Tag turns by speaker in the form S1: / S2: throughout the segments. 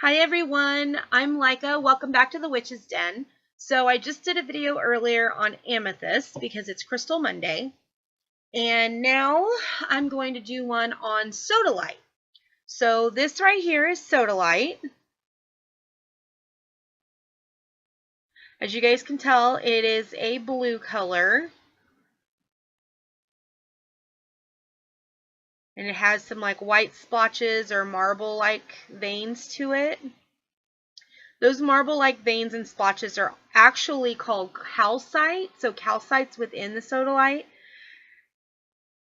S1: Hi everyone, I'm Leica. Welcome back to the Witch's Den. So I just did a video earlier on amethyst because it's Crystal Monday. And now I'm going to do one on sodalite. So this right here is sodalite. As you guys can tell, it is a blue color. And it has some like white splotches or marble-like veins to it. Those marble-like veins and splotches are actually called calcite. So calcite's within the sodalite.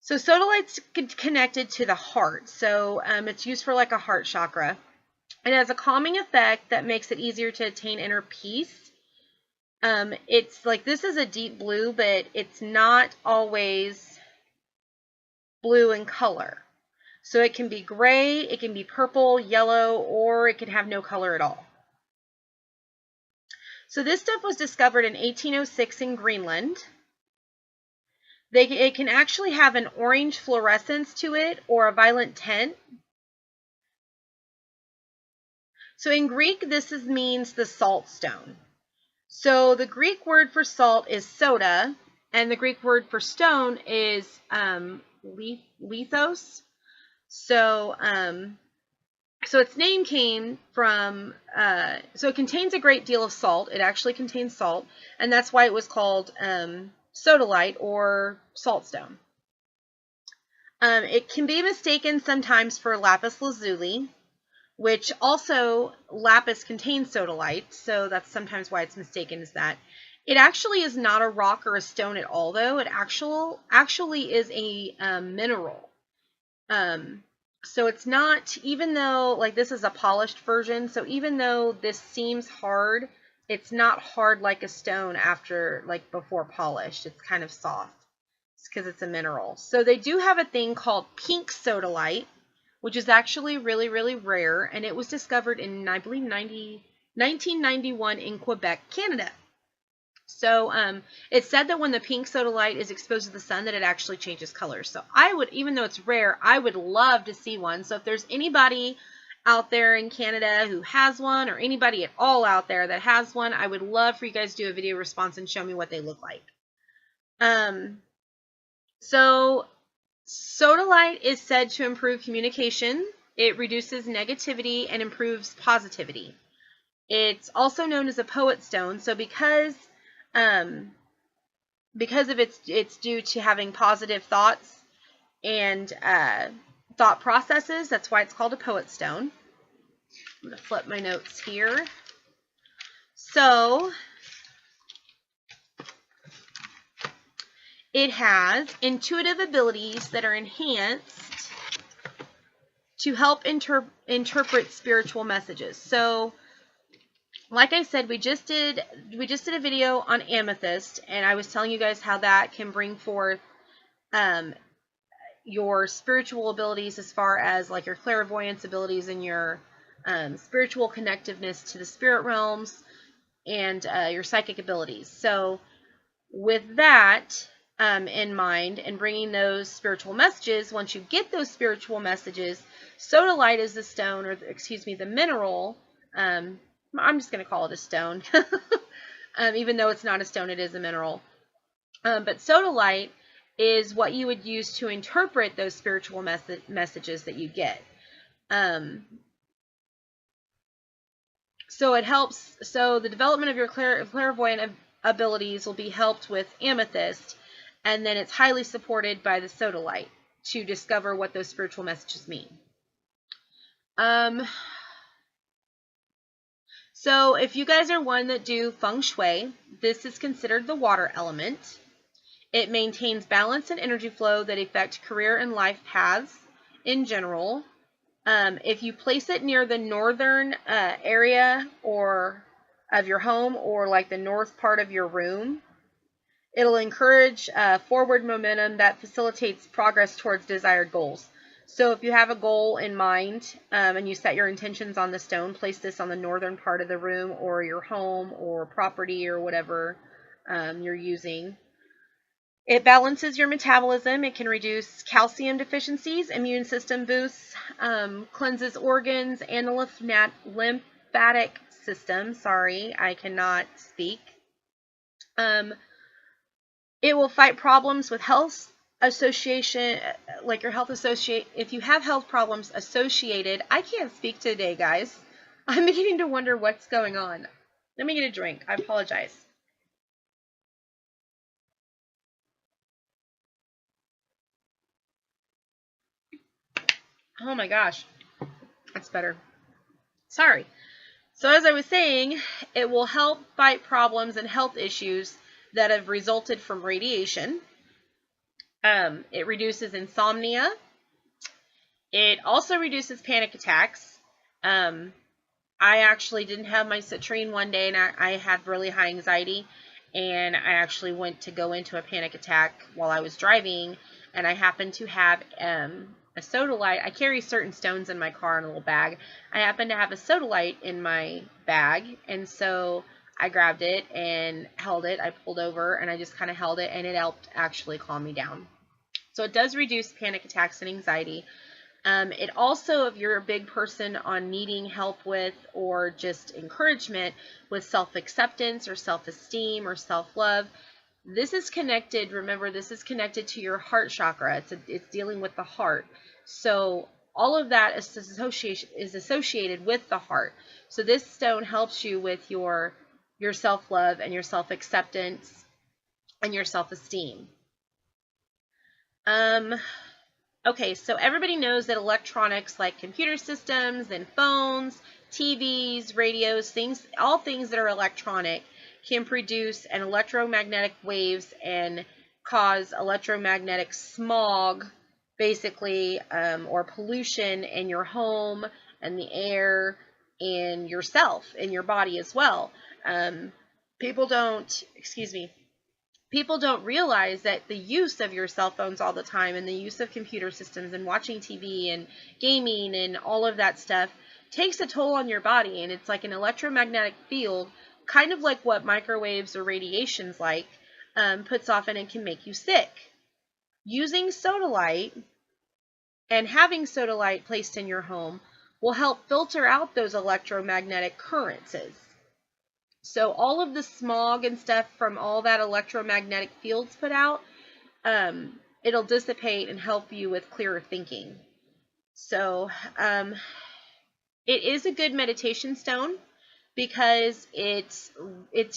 S1: So sodalite's connected to the heart. So it's used for like a heart chakra. It has a calming effect that makes it easier to attain inner peace. It's like, this is a deep blue, but it's not always blue in color. So it can be gray, it can be purple, yellow, or it can have no color at all. So this stuff was discovered in 1806 in Greenland. It can actually have an orange fluorescence to it or a violet tint. So in Greek, this means the salt stone. So the Greek word for salt is soda, and the Greek word for stone is lithos. So its name came from, so it contains a great deal of salt. It actually contains salt, and that's why it was called sodalite or salt stone. It can be mistaken sometimes for lapis lazuli, which also lapis contains sodalite, so that's sometimes why it's mistaken as that. It actually is not a rock or a stone at all, though. It actually is a mineral. So it's not, even though, like, this is a polished version, so even though this seems hard, it's not hard like a stone after, like, before polished. It's kind of soft. It's because it's a mineral. So they do have a thing called pink sodalite, which is actually really, really rare, and it was discovered in, I believe, 1991 in Quebec, Canada. So it's said that when the pink sodalite is exposed to the sun, that it actually changes colors. So I would, even though it's rare, I would love to see one. So if there's anybody out there in Canada who has one, or anybody at all out there that has one, I would love for you guys to do a video response and show me what they look like. So sodalite is said to improve communication. It reduces negativity and improves positivity. It's also known as a poet stone. So because of it's due to having positive thoughts and thought processes, that's why it's called a poet stone. I'm going to flip my notes here. So it has intuitive abilities that are enhanced to help interpret spiritual messages. So like I said, we just did a video on amethyst, and I was telling you guys how that can bring forth your spiritual abilities, as far as like your clairvoyance abilities and your spiritual connectiveness to the spirit realms, and your psychic abilities. So with that in mind, and bringing those spiritual messages, once you get those spiritual messages, sodalite is the stone, or excuse me, the mineral. I'm just going to call it a stone. Even though it's not a stone, it is a mineral. But sodalite is what you would use to interpret those spiritual messages that you get. So it helps. So the development of your clairvoyant abilities will be helped with amethyst, and then it's highly supported by the sodalite to discover what those spiritual messages mean. So if you guys are one that do feng shui, this is considered the water element. It maintains balance and energy flow that affect career and life paths in general. If you place it near the northern area or of your home, or like the north part of your room, it'll encourage forward momentum that facilitates progress towards desired goals. So if you have a goal in mind and you set your intentions on the stone, place this on the northern part of the room or your home or property or whatever you're using. It balances your metabolism. It can reduce calcium deficiencies, immune system boosts, cleanses organs and the lymphatic system. Sorry, I cannot speak. It will fight problems with health association, like your health associate. If you have health problems associated, I can't speak today, guys. I'm beginning to wonder what's going on. Let me get a drink. I apologize. Oh my gosh, that's better. Sorry. So as I was saying, it will help fight problems and health issues that have resulted from radiation. It reduces insomnia. It also reduces panic attacks. I actually didn't have my citrine one day, and I had really high anxiety, and I actually went to go into a panic attack while I was driving, and I happened to have a sodalite. I carry certain stones in my car in a little bag. I happened to have a sodalite in my bag, and so I grabbed it and held it. I pulled over, and I just kind of held it, and it helped actually calm me down. So it does reduce panic attacks and anxiety. It also, if you're a big person on needing help with or just encouragement with self-acceptance or self-esteem or self-love, this is connected. Remember, this is connected to your heart chakra. It's dealing with the heart. So all of that is associated with the heart. So this stone helps you with your self-love and your self-acceptance and your self-esteem. Okay, so everybody knows that electronics like computer systems and phones, TVs, radios, all things that are electronic can produce an electromagnetic waves and cause electromagnetic smog, basically, or pollution in your home and the air and yourself and your body as well. People don't realize that the use of your cell phones all the time and the use of computer systems and watching TV and gaming and all of that stuff takes a toll on your body. And it's like an electromagnetic field, kind of like what microwaves or radiation's like, puts off, and it can make you sick. Using sodalite and having sodalite placed in your home will help filter out those electromagnetic currents. So all of the smog and stuff from all that electromagnetic fields put out, it'll dissipate and help you with clearer thinking. So it is a good meditation stone because it's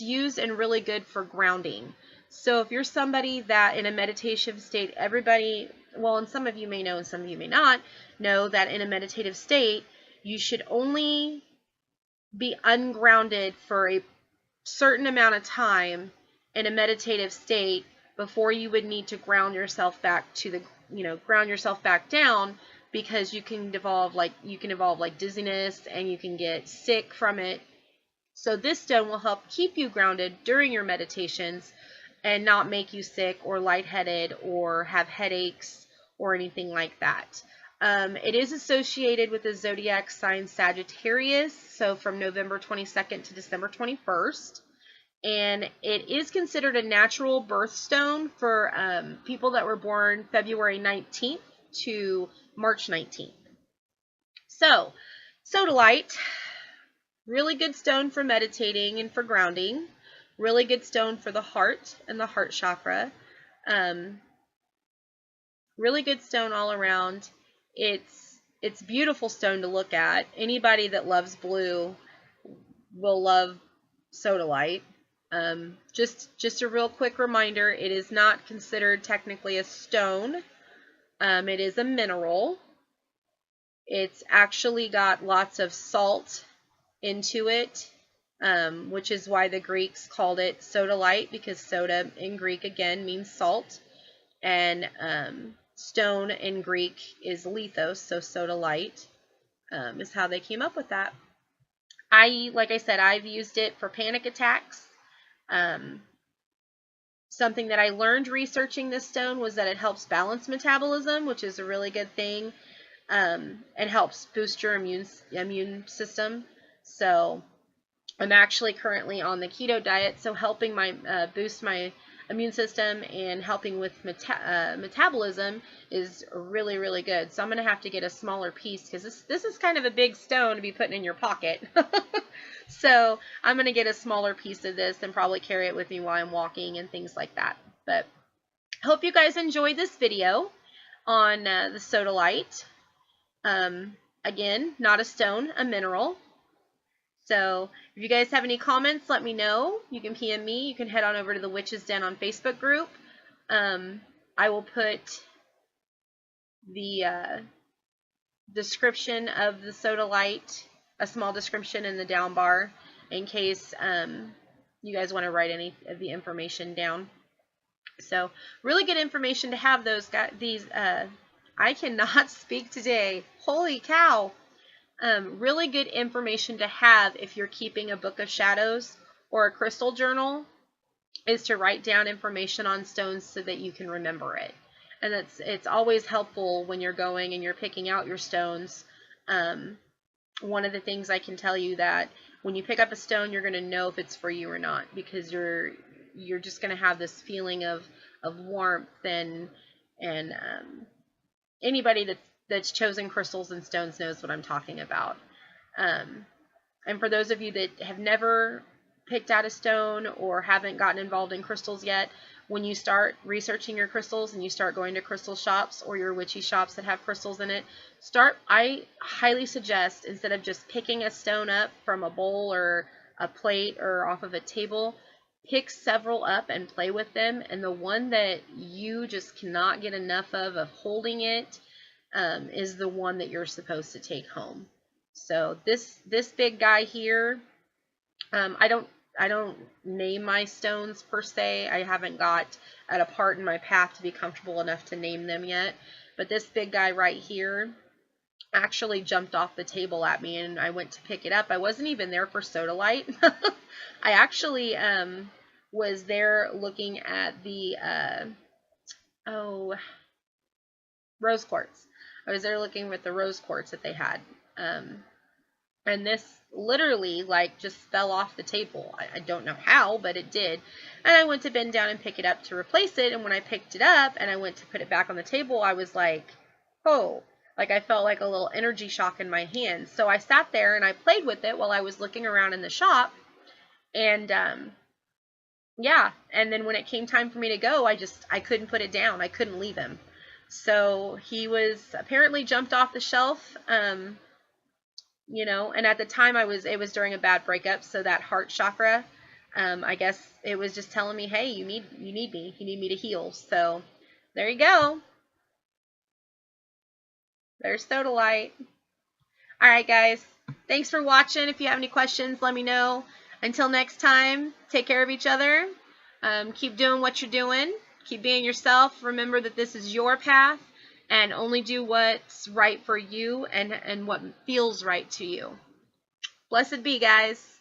S1: used and really good for grounding. So if you're somebody that in a meditation state, and some of you may know and some of you may not know that in a meditative state, you should only be ungrounded for a certain amount of time in a meditative state before you would need to ground yourself back down, because you can evolve like dizziness and you can get sick from it. So this stone will help keep you grounded during your meditations and not make you sick or lightheaded or have headaches or anything like that. It is associated with the zodiac sign Sagittarius, so from November 22nd to December 21st. And it is considered a natural birthstone for people that were born February 19th to March 19th. So, sodalite, really good stone for meditating and for grounding. Really good stone for the heart and the heart chakra. Really good stone all around. It's beautiful stone to look at. Anybody that loves blue will love sodalite. Just a real quick reminder, it is not considered technically a stone. It is a mineral. It's actually got lots of salt into it, which is why the Greeks called it sodalite, because soda in Greek again means salt, and stone in Greek is lithos, so sodalite is how they came up with that. Like I said, I've used it for panic attacks. Something that I learned researching this stone was that it helps balance metabolism, which is a really good thing. It helps boost your immune system. So I'm actually currently on the keto diet, so helping boost my immune system and helping with metabolism is really, really good. So I'm going to have to get a smaller piece because this is kind of a big stone to be putting in your pocket. So I'm going to get a smaller piece of this and probably carry it with me while I'm walking and things like that. But I hope you guys enjoyed this video on the sodalite. Again, not a stone, a mineral. So if you guys have any comments, let me know. You can PM me. You can head on over to the Witch's Den on Facebook group. I will put the description of the sodalite, a small description in the down bar in case you guys want to write any of the information down. So really good information to have those guys. I cannot speak today. Holy cow. Really good information to have if you're keeping a book of shadows or a crystal journal is to write down information on stones so that you can remember it. And it's always helpful when you're going and you're picking out your stones. One of the things I can tell you that when you pick up a stone, you're going to know if it's for you or not, because you're just going to have this feeling of warmth and anybody that's chosen crystals and stones knows what I'm talking about. And for those of you that have never picked out a stone or haven't gotten involved in crystals yet, when you start researching your crystals and you start going to crystal shops or your witchy shops that have crystals in it, I highly suggest, instead of just picking a stone up from a bowl or a plate or off of a table, pick several up and play with them. And the one that you just cannot get enough of holding it, is the one that you're supposed to take home. So this big guy here, I don't name my stones per se. I haven't got at a part in my path to be comfortable enough to name them yet. But this big guy right here actually jumped off the table at me, and I went to pick it up. I wasn't even there for sodalite. I actually was there looking at the rose quartz. I was there looking at the rose quartz that they had. And this literally just fell off the table. I don't know how, but it did. And I went to bend down and pick it up to replace it. And when I picked it up and I went to put it back on the table, I was like, oh, I felt like a little energy shock in my hand. So I sat there and I played with it while I was looking around in the shop. And yeah, and then when it came time for me to go, I couldn't put it down. I couldn't leave him. So he was apparently jumped off the shelf, you know, and at the time it was during a bad breakup. So that heart chakra, I guess it was just telling me, hey, you need me. You need me to heal. So there you go. There's sodalite. All right, guys. Thanks for watching. If you have any questions, let me know. Until next time, take care of each other. Keep doing what you're doing. Keep being yourself. Remember that this is your path, and only do what's right for you and what feels right to you. Blessed be, guys.